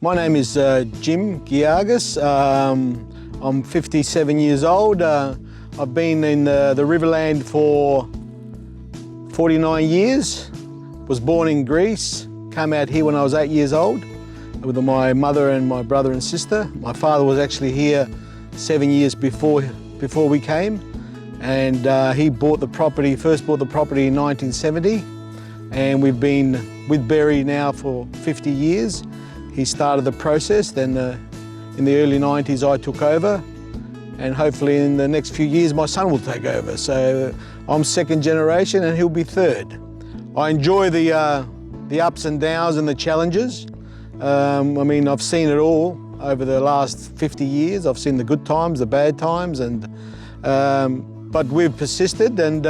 My name is Jim Giargis. I'm 57 years old. I've been in the Riverland for 49 years. Was born in Greece, came out here when I was 8 years old with my mother and my brother and sister. My father was actually here 7 years before we came, and he first bought the property in 1970, and we've been with Berry now for 50 years. He started the process, then in the early 90s I took over, and hopefully in the next few years my son will take over. So I'm second generation and he'll be third. I enjoy the ups and downs and the challenges. I mean, I've seen it all over the last 50 years. I've seen the good times, the bad times, but we've persisted and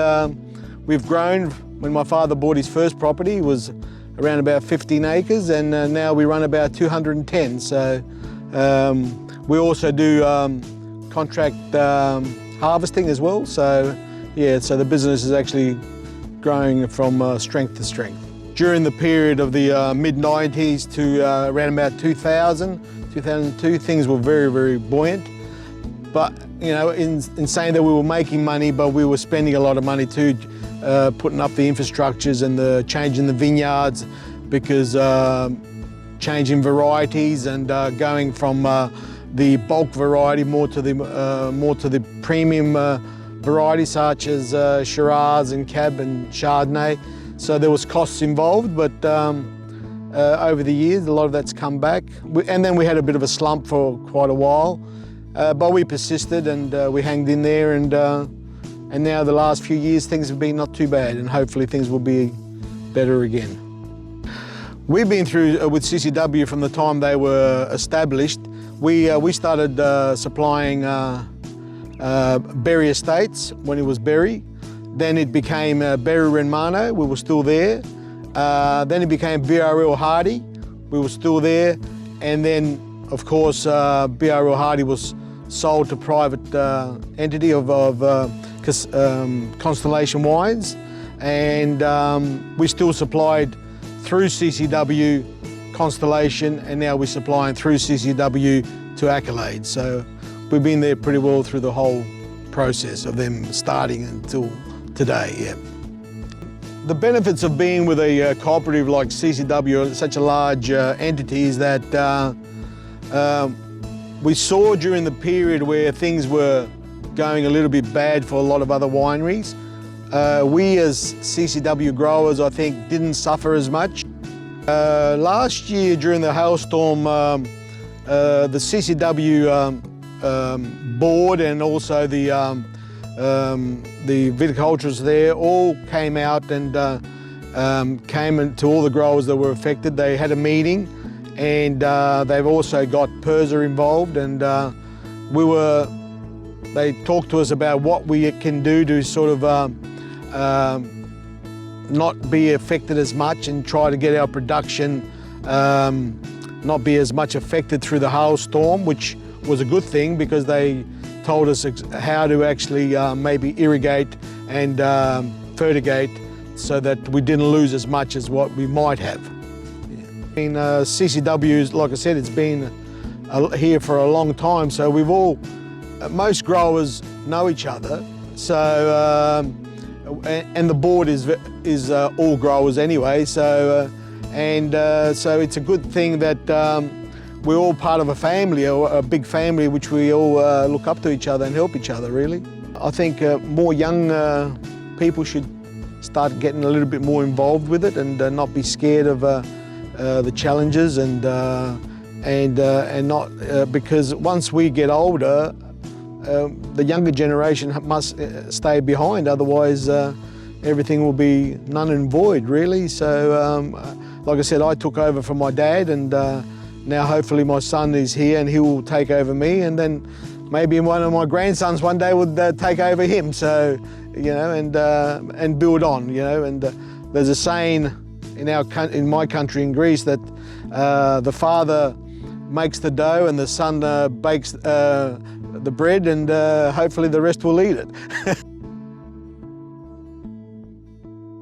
we've grown. When my father bought his first property, it was around about 15 acres, and now we run about 210. So we also do contract harvesting as well. So yeah, so the business is actually growing from strength to strength. During the period of the mid-90s to around about 2002, things were very, very buoyant. But you know, in saying that we were making money, but we were spending a lot of money too, putting up the infrastructures and changing the vineyards, because changing varieties and going from the bulk variety more to the premium varieties such as Shiraz and Cab and Chardonnay. So there was costs involved, but over the years a lot of that's come back. And then we had a bit of a slump for quite a while, but we persisted and we hanged in there, and now the last few years things have been not too bad, and hopefully things will be better again. We've been through with CCW from the time they were established. We started supplying Berry Estates when it was Berry. Then it became Berry Renmano, we were still there. Then it became BRL Hardy, we were still there. And then, of course, BRL Hardy was sold to private entity of Constellation Wines, and we still supplied through CCW Constellation, and now we're supplying through CCW to Accolade. So we've been there pretty well through the whole process of them starting until today. Yeah. The benefits of being with a cooperative like CCW, such a large entity, is that we saw during the period where things were going a little bit bad for a lot of other wineries. We as CCW growers, I think, didn't suffer as much. Last year during the hailstorm, the CCW board and also the viticulturists there all came out and came to all the growers that were affected. They had a meeting, and they've also got PIRSA involved, and they talked to us about what we can do to sort of not be affected as much and try to get our production not be as much affected through the hailstorm, which was a good thing because they told us how to actually maybe irrigate and fertigate so that we didn't lose as much as what we might have. I mean, CCW, like I said, it's been here for a long time, so most growers know each other. So, and the board is all growers anyway. So, so it's a good thing that we're all part of a family, a big family, which we all look up to each other and help each other, really. I think more young people should start getting a little bit more involved with it, and not be scared of the challenges, and not because once we get older, the younger generation must stay behind, otherwise everything will be null and void, really. So, like I said, I took over from my dad, and now hopefully my son is here and he will take over me, and then maybe one of my grandsons one day would take over him. So, you know, and build on, you know. And there's a saying in my country, in Greece, that the father makes the dough and the son bakes the bread, and hopefully the rest will eat it.